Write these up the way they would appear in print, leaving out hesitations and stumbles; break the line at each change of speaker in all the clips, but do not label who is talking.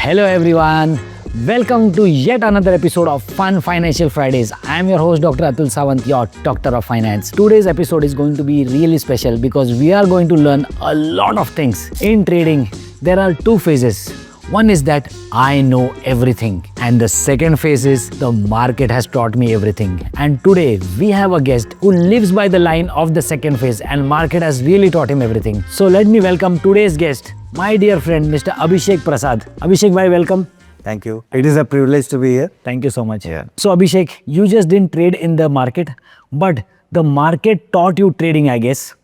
Hello everyone, welcome to yet another episode of Fun Financial Fridays. I am your host Dr. Atul Sawant, your Doctor of Finance. Today's episode is going to be really special because we are going to learn a lot of things. In trading, there are two phases. One is that I know everything, and the second phase is the market has taught me everything. And today we have a guest who lives by the line of the second phase, and market has really taught him everything. So let me welcome today's guest, my dear friend Mr. Abhishek Prasad. Abhishek bhai, welcome.
Thank you. It is a privilege to be here.
Thank you so much.
Yeah.
So Abhishek, you just didn't trade in the market, but the market taught you trading, I guess.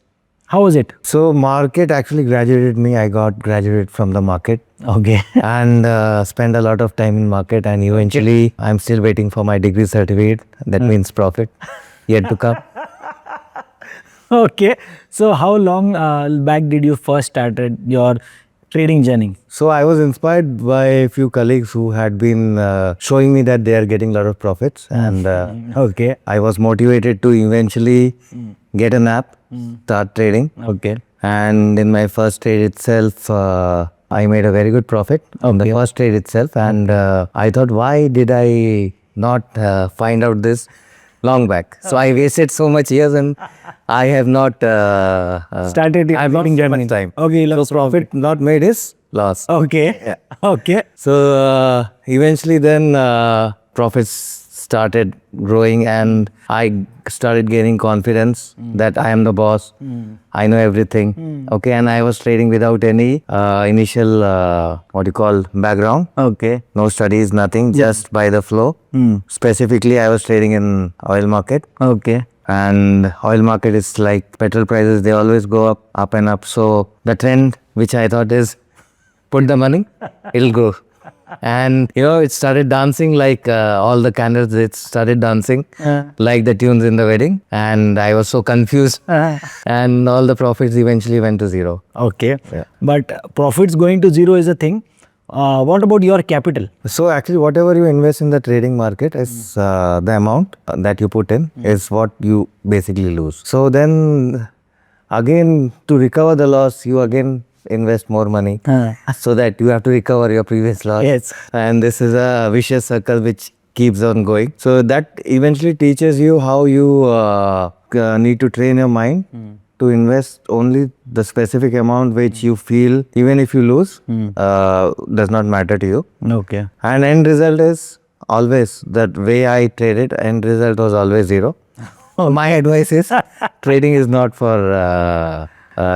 How was it?
So market actually graduated me. I got graduated from the market
Okay.
and spent a lot of time in market, and eventually I'm still waiting for my degree certificate. That means profit yet to come.
Okay. So how long back did you first started your trading journey?
So I was inspired by a few colleagues who had been showing me that they are getting a lot of profits, and
Okay.
I was motivated to eventually get an app, start trading.
Okay.
And in my first trade itself, I made a very good profit on the first trade itself. And I thought, why did I not find out this long back? So I wasted so much years, and I have not
Started your
I've not
trading
spent
journey.
much time.
Okay.
So profit not made is loss.
Okay. Okay.
So eventually then profits started growing, and I started gaining confidence that I am the boss. I know everything. Okay, and I was trading without any initial background.
Okay.
No studies, nothing, just by the flow. Specifically, I was trading in oil market.
Okay.
And oil market is like petrol prices, they always go up and up. So the trend which I thought is put the money, it'll go. And it started dancing like all the candles, it started dancing like the tunes in the wedding. And I was so confused. And all the profits eventually went to zero.
Okay.
Yeah.
But profits going to zero is a thing. What about your capital?
So actually whatever you invest in the trading market is the amount that you put in is what you basically lose. So then again, to recover the loss, you again invest more money so that you have to recover your previous loss.
Yes.
And this is a vicious circle which keeps on going. So that eventually teaches you how you need to train your mind to invest only the specific amount which you feel, even if you lose, does not matter to you.
Okay.
And end result is always, that way I traded, end result was always zero. My advice is trading is not for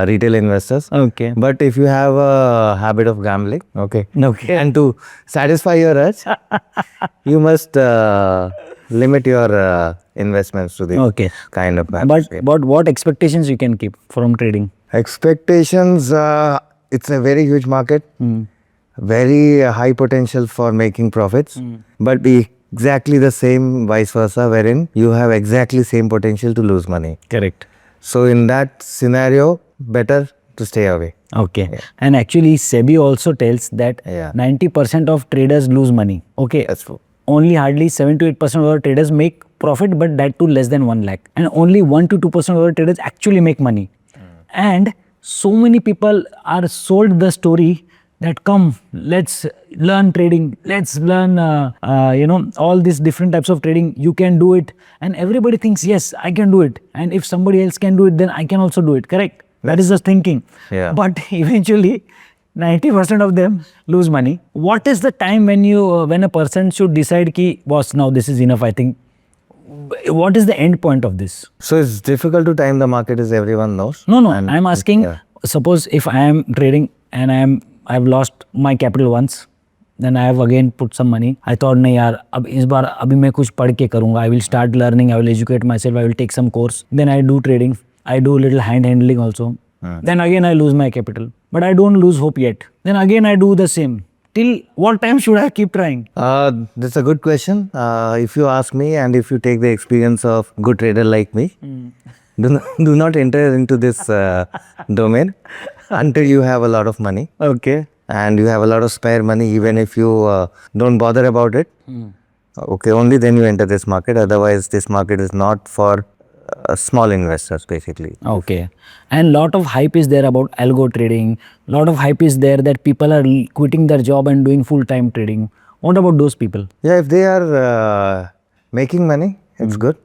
retail investors.
Okay.
But if you have a habit of gambling, okay, and to satisfy your urge, you must limit your investments to the kind of habits.
But what expectations you can keep from trading?
Expectations, it's a very huge market, very high potential for making profits, but exactly the same vice versa, wherein you have exactly same potential to lose money.
Correct.
So in that scenario, better to stay away.
Okay. Yeah. And actually SEBI also tells that 90% of traders lose money. Okay.
That's true.
Only hardly 7 to 8% of our traders make profit, but that too less than 1 lakh. And only 1 to 2% of our traders actually make money. And so many people are sold the story that come, let's learn trading, let's learn, all these different types of trading. You can do it. And everybody thinks, yes, I can do it. And if somebody else can do it, then I can also do it. Correct? That is the thinking.
Yeah.
But eventually, 90% of them lose money. What is the time when a person should decide ki, boss, now this is enough, I think. What is the end point of this?
So it's difficult to time the market, as everyone knows.
No, I'm asking, suppose if I am trading and I've lost my capital once, then I have again put some money. I thought, nahi yaar, abhi main kuch pad ke karunga. I will start learning, I will educate myself, I will take some course. Then I do trading, I do little hand handling also. Then again I lose my capital. But I don't lose hope yet. Then again I do the same. Till what time should I keep trying?
That's a good question. If you ask me, and if you take the experience of good trader like me, do not enter into this domain until you have a lot of money.
Okay.
And you have a lot of spare money, even if you don't bother about it. Okay, only then you enter this market. Otherwise, this market is not for small investors basically.
Okay. And lot of hype is there about algo trading. Lot of hype is there that people are quitting their job and doing full-time trading. What about those people?
Yeah, if they are making money, it's good.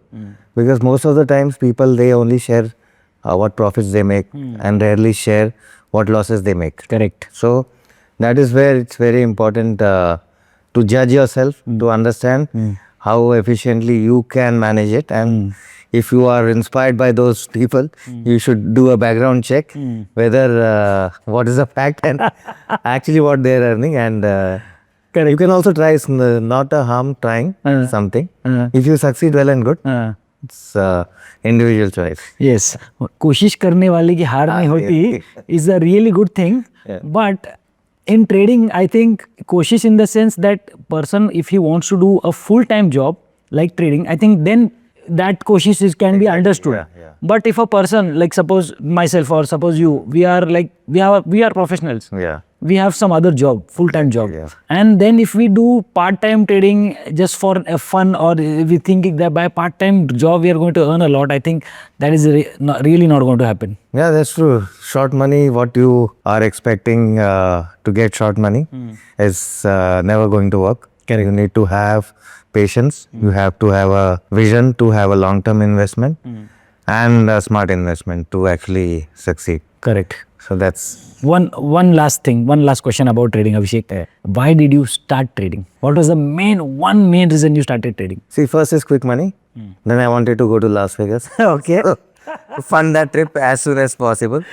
Because most of the times people, they only share what profits they make and rarely share what losses they make.
Correct.
So that is where it's very important to judge yourself, to understand how efficiently you can manage it. And if you are inspired by those people, you should do a background check whether what is the fact and actually what they are earning. And
Correct.
you can also try, not a harm trying something. If you succeed, well and good. It's individual choice.
Yes. कोशिश करने वाले की हार नहीं होती is a really good thing. But in trading, I think कोशिश in the sense that person, if he wants to do a full-time job like trading, I think then that कोशिश can be understood. But if a person like suppose myself or suppose you, we are professionals.
Yeah.
We have some other job, full-time job. And then if we do part-time trading just for fun, or we think that by part-time job we are going to earn a lot, I think that is really not going to happen.
Yeah, that's true. Short money, what you are expecting to get short money is never going to work. You need to have patience. You have to have a vision to have a long-term investment and a smart investment to actually succeed.
Correct.
So that's
One last question about trading, Abhishek. Why did you start trading? What was the main reason you started trading?
See, first is quick money. Then I wanted to go to Las Vegas.
Okay.
To fund that trip as soon as possible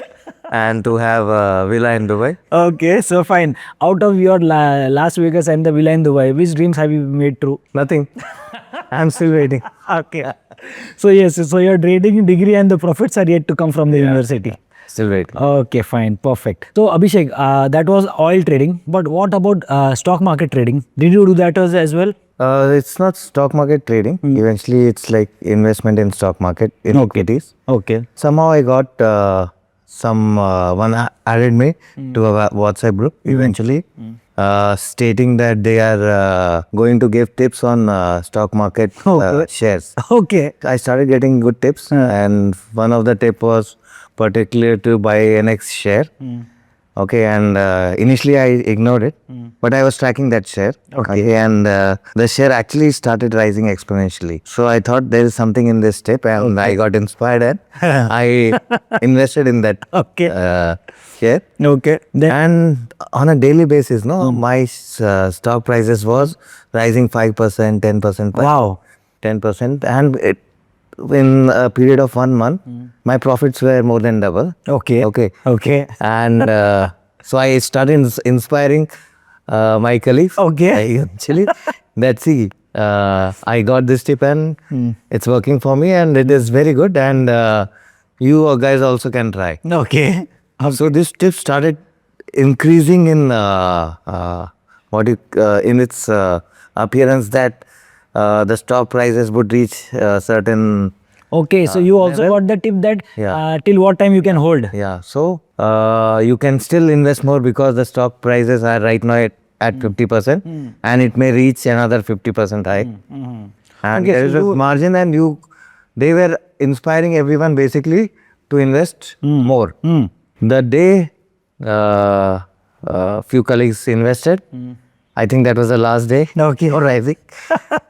and to have a villa in Dubai.
Okay, so fine. Out of your Las Vegas and the villa in Dubai, which dreams have you made true?
Nothing. I'm still waiting.
Okay. So yes, so your trading degree and the profits are yet to come from the university.
Still waiting.
Okay, fine, perfect. So Abhishek, that was oil trading, but what about stock market trading? Did you do that as well?
It's not stock market trading. Eventually, it's like investment in stock market in equities.
Okay.
Somehow I got one added me to a WhatsApp group eventually, stating that they are going to give tips on stock market shares.
Okay.
I started getting good tips, and one of the tip was particular to buy NX share. Okay, and initially I ignored it, but I was tracking that share. Okay, and the share actually started rising exponentially. So I thought there is something in this tip, and I got inspired and I invested in that share.
Okay.
And on a daily basis, my stock prices was rising 5%, 10%.
Wow.
10%, and in a period of 1 month, my profits were more than double.
Okay.
And so I started inspiring my colleagues.
Okay.
Actually, that's it. I got this tip and it's working for me, and it is very good. And you guys also can try.
Okay.
So this tip started increasing in in its appearance that the stock prices would reach certain.
Okay, so you also got the tip that till what time you can hold.
Yeah, so you can still invest more because the stock prices are right now at 50%, and it may reach another 50% high. And there is a margin, and they were inspiring everyone basically to invest more. The day few colleagues invested, I think that was the last day.
Okay.
Or rising.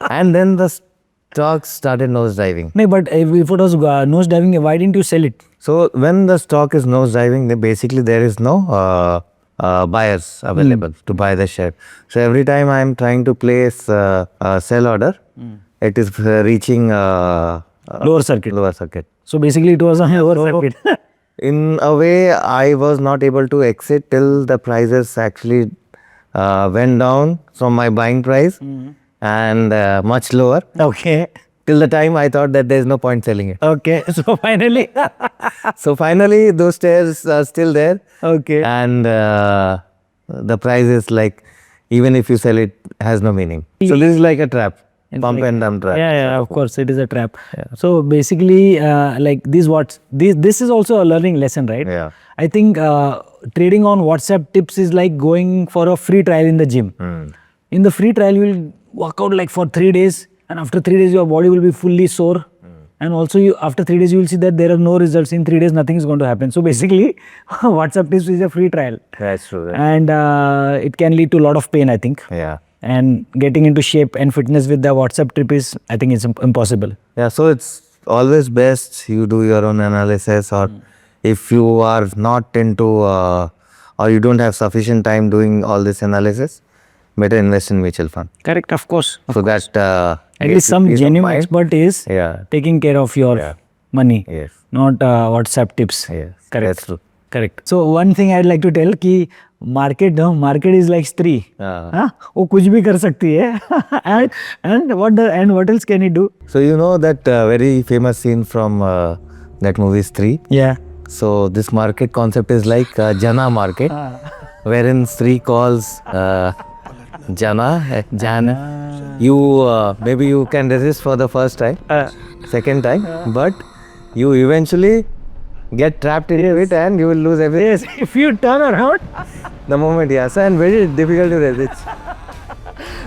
And then the stock started nosediving.
No, but if it was nose diving, why didn't you sell it?
So when the stock is nosediving, then basically there is no buyers available to buy the share. So every time I am trying to place a sell order, it is reaching
Lower circuit. So basically it was a lower circuit.
In a way, I was not able to exit till the prices actually went down from my buying price and much lower.
Okay.
Till the time I thought that there is no point selling it.
Okay. So finally.
Those shares are still there.
Okay.
And the price is like, even if you sell it, has no meaning. So this is like a trap. Pump and dump trap.
Yeah, of course, it is a trap. So basically, like this is also a learning lesson, right?
Yeah.
I think trading on WhatsApp tips is like going for a free trial in the gym. In the free trial, you will work out like for 3 days, and after 3 days, your body will be fully sore, And also, you after 3 days, you will see that there are no results. In 3 days, nothing is going to happen. So basically, WhatsApp tips is a free trial,
That's true.
and it can lead to a lot of pain, I think.
Yeah.
And getting into shape and fitness with the WhatsApp trip is, I think, it's impossible.
Yeah, so it's always best you do your own analysis, or if you are not into or you don't have sufficient time doing all this analysis, better invest in mutual fund.
Correct, of course.
So that
At
gives
least
you
some
peace of
genuine
mind.
expert is
Yeah.
taking care of your
Yeah.
money,
Yes.
not WhatsApp tips.
Yes.
Correct.
That's true.
Correct. So one thing I'd like to tell कि market is like स्त्री. हाँ, वो कुछ भी कर सकती है. and what else can he do?
So you know that very famous scene from that movie Stree.
Yeah.
So this market concept is like Jana market, wherein Sri calls Jana. You maybe you can resist for the first time, second time, but you eventually get trapped into it and you will lose everything.
Yes. If you turn around.
The moment, yes, and very difficult to resist.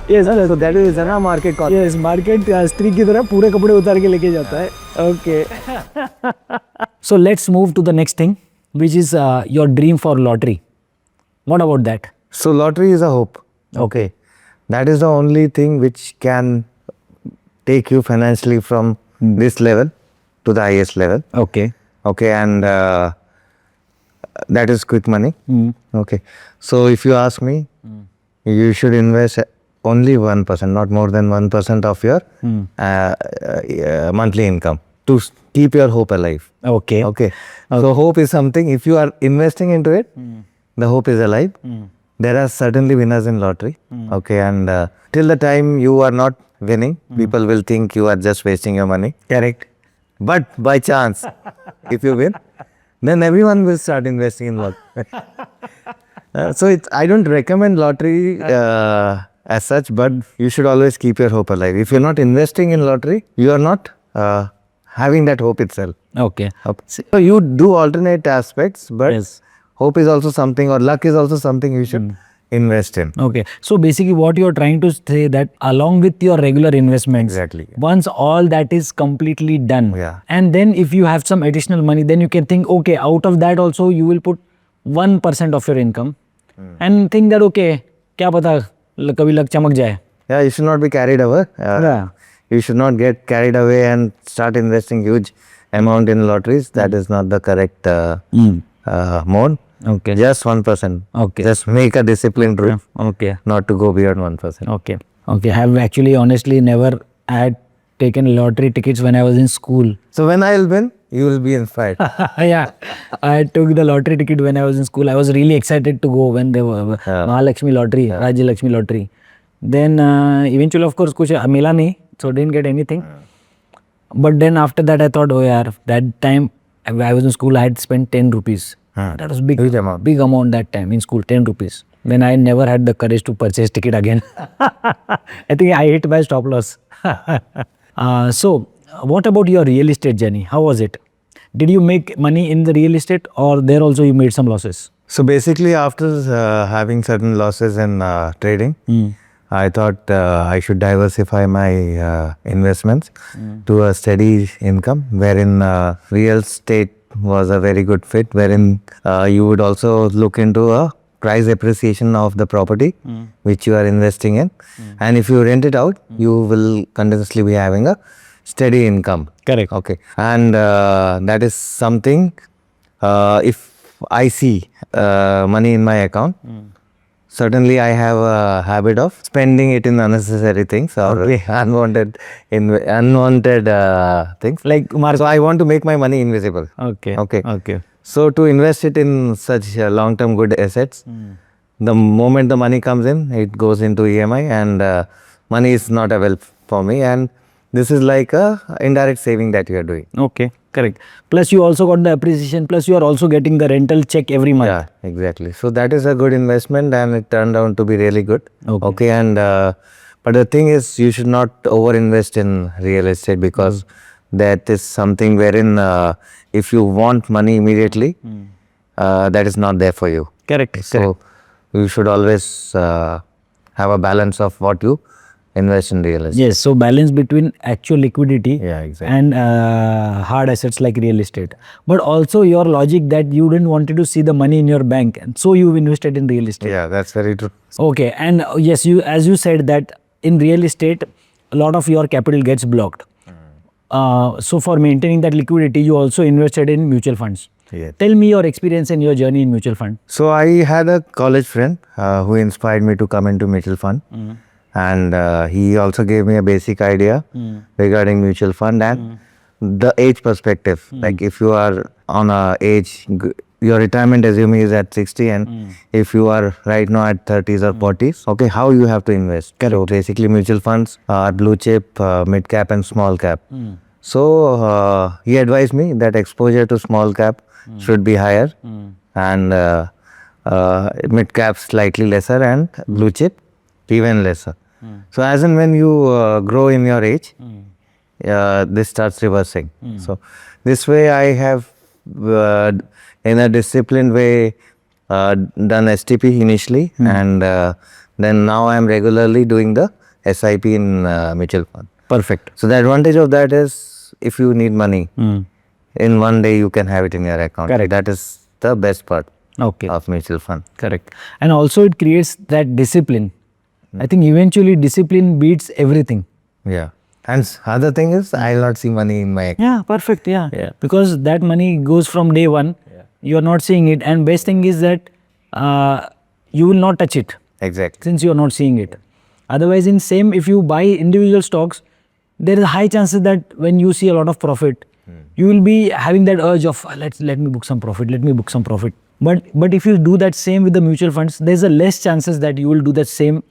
Yes.
So that is Jana market concept.
Yes. Market स्त्री की तरह पूरे कपड़े उतार के लेके जाता है. Okay. So let's move to the next thing, which is your dream for lottery. What about that?
So lottery is a hope. Okay. That is the only thing which can take you financially from this level to the highest level.
Okay.
Okay, and that is quick money. Okay. So if you ask me, you should invest only 1%, not more than 1% of your monthly income to keep your hope alive.
Okay.
Okay. So hope is something, if you are investing into it, the hope is alive. There are certainly winners in lottery. Okay. And till the time you are not winning, people will think you are just wasting your money.
Correct.
But by chance, if you win, then everyone will start investing in lottery. So I don't recommend lottery as such, but you should always keep your hope alive. If you're not investing in lottery, you are not having that hope itself.
Okay.
So you do alternate aspects, but
Yes.
hope is also something, or luck is also something you should invest in.
Okay. So basically what you're trying to say that along with your regular investments,
Exactly.
once all that is completely done,
Yeah.
and then if you have some additional money, then you can think, okay, out of that also you will put 1% of your income and think that, okay, क्या पता कभी luck चमक जाए.
Yeah, you should not be carried away.
Yeah.
You should not get carried away and start investing huge amount in lotteries. That is not the correct mode.
Okay.
Just 1%.
Okay.
Just make a disciplined rule,
Okay.
not to go beyond 1%.
Okay. Okay. I have actually honestly never had taken lottery tickets when I was in school.
So when I will win, you will be inspired.
Yeah, I took the lottery ticket when I was in school. I was really excited to go when they were Mahalakshmi lottery, Rajya Lakshmi lottery. Then eventually, of course, kuch mila nahi, so didn't get anything. But then after that, I thought, oh yaar, that time I was in school, I had spent 10 rupees. That was
Huge amount.
big amount that time in school, 10 rupees. Then I never had the courage to purchase ticket again. I think I hit by stop loss. So, what about your real estate journey? How was it? Did you make money in the real estate, or there also you made some losses?
So basically, after having certain losses in trading, I thought I should diversify my investments to a steady income, wherein real estate was a very good fit, wherein you would also look into a price appreciation of the property which you are investing in. And if you rent it out, you will continuously be having a steady income.
Correct.
Okay. And that is something, if I see money in my account, certainly I have a habit of spending it in unnecessary things or unwanted things.
Like
So I want to make my money invisible.
Okay.
Okay.
Okay.
So to invest it in such long-term good assets, the moment the money comes in, it goes into EMI, and money is not available for me. And this is like a indirect saving that you are doing.
Okay. Correct. Plus you also got the appreciation. Plus you are also getting the rental check every month.
Yeah, exactly. So that is a good investment, and it turned out to be really good. Okay. And but the thing is, you should not over invest in real estate, because that is something wherein if you want money immediately, that is not there for you.
Correct.
So you should always have a balance of what you invest in real estate.
Yes, so balance between actual liquidity
Yeah, exactly.
and hard assets like real estate. But also your logic that you didn't wanted to see the money in your bank, and so you invested in real estate.
Yeah, that's very true.
Okay, and yes, you as you said that in real estate, a lot of your capital gets blocked. So for maintaining that liquidity, you also invested in mutual funds.
Yes.
Tell me your experience and your journey in mutual fund.
So I had a college friend who inspired me to come into mutual fund, and he also gave me a basic idea regarding mutual fund and the age perspective. Like if you are on a age, your retirement assuming is at 60, and if you are right now at 30s or 40s, okay, how you have to invest. So basically, mutual funds are blue chip, mid cap, and small cap. So he advised me that exposure to small cap should be higher, and mid cap slightly lesser, and blue chip even lesser. So as and when you grow in your age, this starts reversing. So this way I have in a disciplined way done STP initially, and then now I am regularly doing the SIP in mutual fund.
Perfect.
So the advantage of that is if you need money, in one day you can have it in your account.
Correct.
That is the best part
Okay.
of mutual fund.
Correct. And also it creates that discipline. I think eventually discipline beats everything.
Yeah. And other thing is I will not see money in my account.
Yeah, perfect. Yeah. Because that money goes from day one. You are not seeing it. And best thing is that you will not touch it
Exactly.
since you are not seeing it. Otherwise, in same, if you buy individual stocks, there is a high chances that when you see a lot of profit, you will be having that urge of let me book some profit, let me book some profit. But if you do that same with the mutual funds, there's a less chances that you will do that same.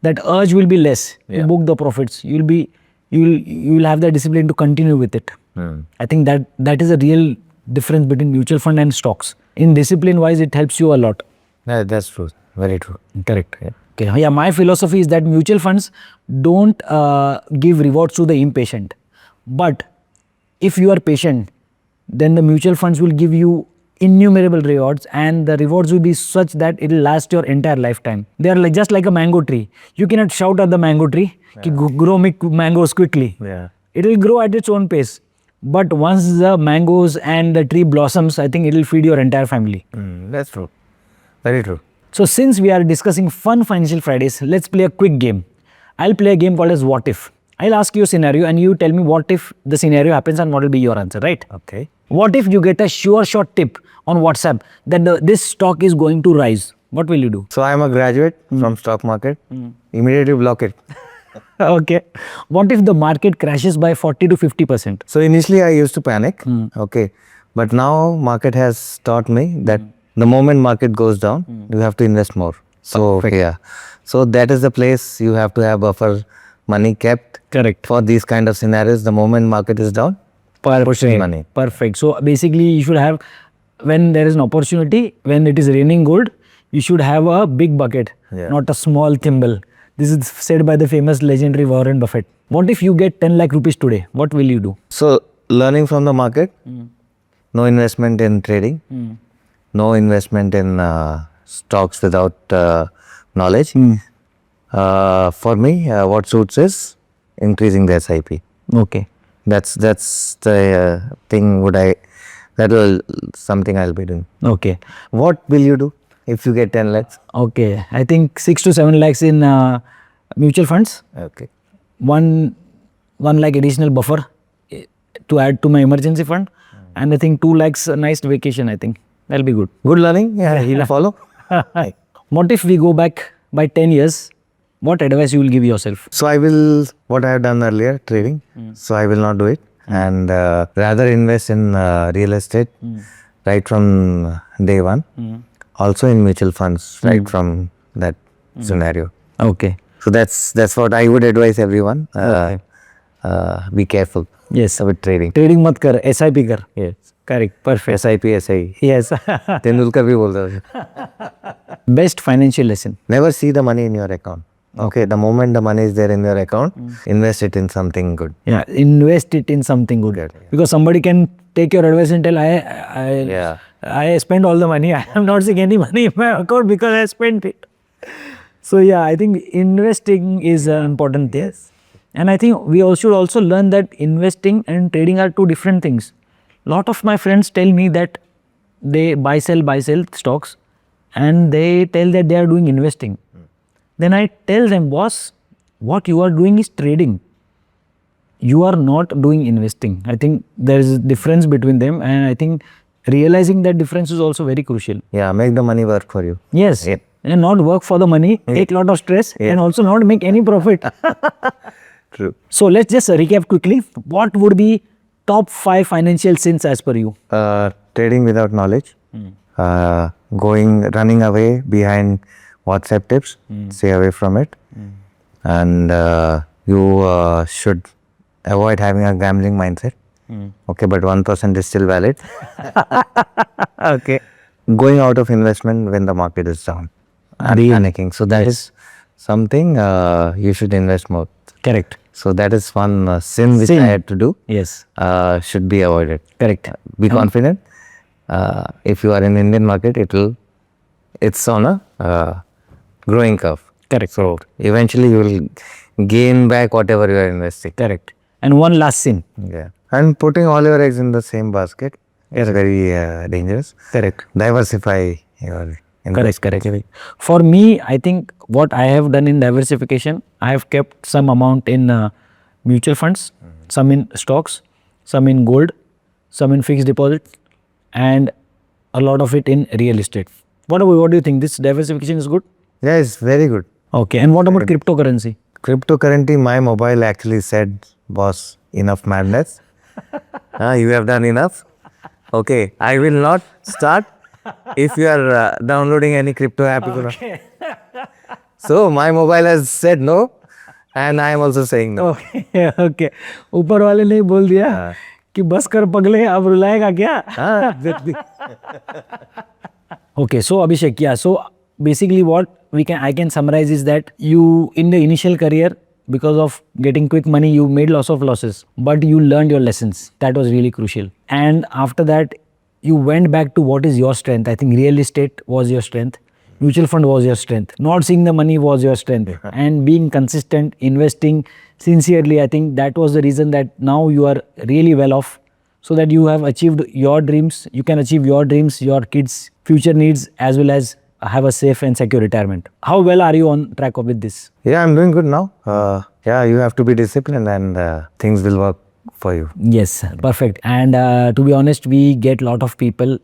That urge will be less to book the profits. You will have the discipline to continue with it. I think that is a real difference between mutual fund and stocks. In discipline wise, it helps you a lot.
Yeah, that's true. Very true.
Correct. Okay. Yeah, my philosophy is that mutual funds don't give rewards to the impatient. But if you are patient, then the mutual funds will give you innumerable rewards, and the rewards will be such that it will last your entire lifetime. They are just like a mango tree. You cannot shout at the mango tree, ki grow me mangoes quickly.
Yeah.
It will grow at its own pace. But once the mangoes and the tree blossoms, I think it will feed your entire family.
That's true. Very true.
So since we are discussing fun financial Fridays, let's play a quick game. I'll play a game called as What If. I'll ask you a scenario and you tell me what if the scenario happens and what will be your answer, right?
Okay.
What if you get a sure shot tip on WhatsApp that this stock is going to rise? What will you do?
So I am a graduate from stock market. Immediately block it.
Okay. What if the market crashes by 40 to 50%?
So initially I used to panic. Okay. But now market has taught me that the moment market goes down, you have to invest more. So yeah. So that is the place you have to have buffer money kept.
Correct.
For these kind of scenarios, the moment market is down, push in money.
Perfect. So basically you should have, when there is an opportunity, when it is raining gold, you should have a big bucket, not a small thimble. This is said by the famous legendary Warren Buffett. What if you get 10 lakh rupees today? What will you do?
So learning from the market, no investment in trading, no investment in stocks without knowledge. For me, what suits is increasing the SIP.
Okay.
That's the thing that will something I'll be doing.
Okay.
What will you do if you get 10 lakhs?
Okay. I think 6 to 7 lakhs in mutual funds.
Okay.
1 lakh additional buffer to add to my emergency fund. And I think 2 lakhs a nice vacation, I think. That'll be good.
Good learning. Yeah, he'll follow.
What if we go back by 10 years? What advice you will give yourself?
So I will, what I have done earlier, trading. So I will not do it. And rather invest in real estate right from day one. Also in mutual funds right from that scenario.
Okay.
So that's what I would advise everyone. Be careful.
Yes.
With trading.
Trading mat kar, SIP kar.
Yes.
Correct. Perfect.
SIP, SI.
Yes.
Tendulkar bhi bolta hai.
Best financial lesson.
Never see the money in your account. Okay, the moment the money is there in your account, invest it in something good.
Yeah, invest it in something good. Because somebody can take your advice and tell, I spend all the money. I am not seeing any money in my account because I spent it. So yeah, I think investing is important there. And I think we all should also learn that investing and trading are two different things. Lot of my friends tell me that they buy sell stocks, and they tell that they are doing investing. Then I tell them, boss, what you are doing is trading. You are not doing investing. I think there is a difference between them, and I think realizing that difference is also very crucial.
Yeah, make the money work for you.
Yes,
Yeah.
and not work for the money, take lot of stress, and also not make any profit.
True.
So let's just recap quickly. What would be top 5 financial sins as per you?
Trading without knowledge, running away behind WhatsApp tips, stay away from it, and you should avoid having a gambling mindset. Okay, but 1% is still valid.
Okay.
Going out of investment when the market is down and panicking. So that is something you should invest more.
Correct.
So that is one sin which I had to do.
Yes.
Should be avoided.
Correct.
Be confident. If you are in Indian market, it's on a growing curve.
Correct.
So eventually you will gain back whatever you are investing.
Correct. And one last sin.
Yeah. And putting all your eggs in the same basket is very dangerous.
Correct.
Diversify your investment.
Correct. For me, I think what I have done in diversification, I have kept some amount in mutual funds, some in stocks, some in gold, some in fixed deposit, and a lot of it in real estate. What do you think? This diversification is good?
Yeah, it's very good.
Okay. And what about cryptocurrency?
Cryptocurrency, my mobile actually said, boss, enough madness. You have done enough. Okay, I will not start if you are downloading any crypto app.
Okay.
So my mobile has said no, and I am also saying no.
Okay. Okay. ऊपर वाले ने बोल दिया कि बस कर पगले, अब रुलाएगा क्या? Okay, so Abhishek, yeah, so basically what I can summarize is that you, in the initial career, because of getting quick money, you made lots of losses, but you learned your lessons. That was really crucial. And after that, you went back to what is your strength. I think real estate was your strength. Mutual fund was your strength. Not seeing the money was your strength. And being consistent, investing sincerely, I think that was the reason that now you are really well off, so that you have achieved your dreams. You can achieve your dreams, your kids' future needs, as well as have a safe and secure retirement. How well are you on track with this?
Yeah, I'm doing good now. Yeah, you have to be disciplined, and things will work for you.
Yes, perfect. And to be honest, we get lot of people,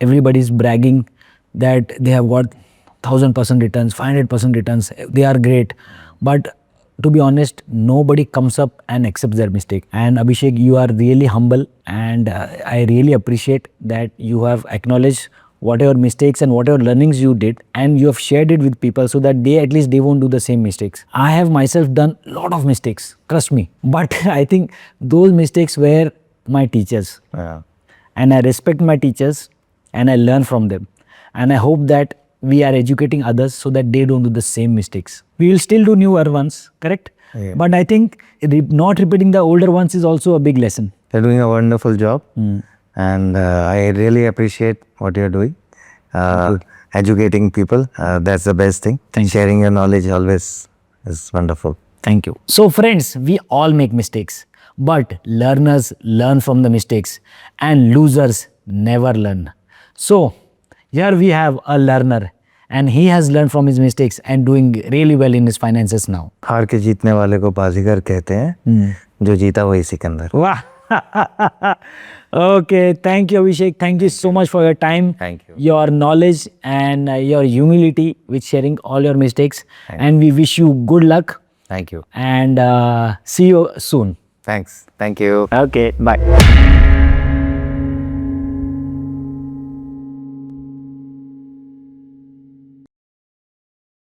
everybody's bragging that they have got 1000% returns, 500% returns. They are great. But to be honest, nobody comes up and accepts their mistake. And Abhishek, you are really humble, and I really appreciate that you have acknowledged whatever mistakes and whatever learnings you did, and you have shared it with people so that they, at least they won't do the same mistakes. I have myself done a lot of mistakes, trust me. But I think those mistakes were my teachers.
Yeah.
And I respect my teachers, and I learn from them. And I hope that we are educating others so that they don't do the same mistakes. We will still do newer ones, correct?
Yeah.
But I think not repeating the older ones is also a big lesson.
You're doing a wonderful job, and I really appreciate what you're doing. Educating people, that's the best thing. Sharing your knowledge always is wonderful.
Thank you. So friends, we all make mistakes, but learners learn from the mistakes, and losers never learn. So here we have a learner, and he has learned from his mistakes and doing really well in his finances now.
हार के जीतने वाले को बाजीगर कहते हैं, जो जीता वही Sikandar.
Wow. Okay, thank you, Abhishek. Thank you so much for your time.
Thank you.
Your knowledge and your humility with sharing all your mistakes. And we wish you good luck.
Thank you.
And see you soon.
Thanks. Thank you.
Okay, bye.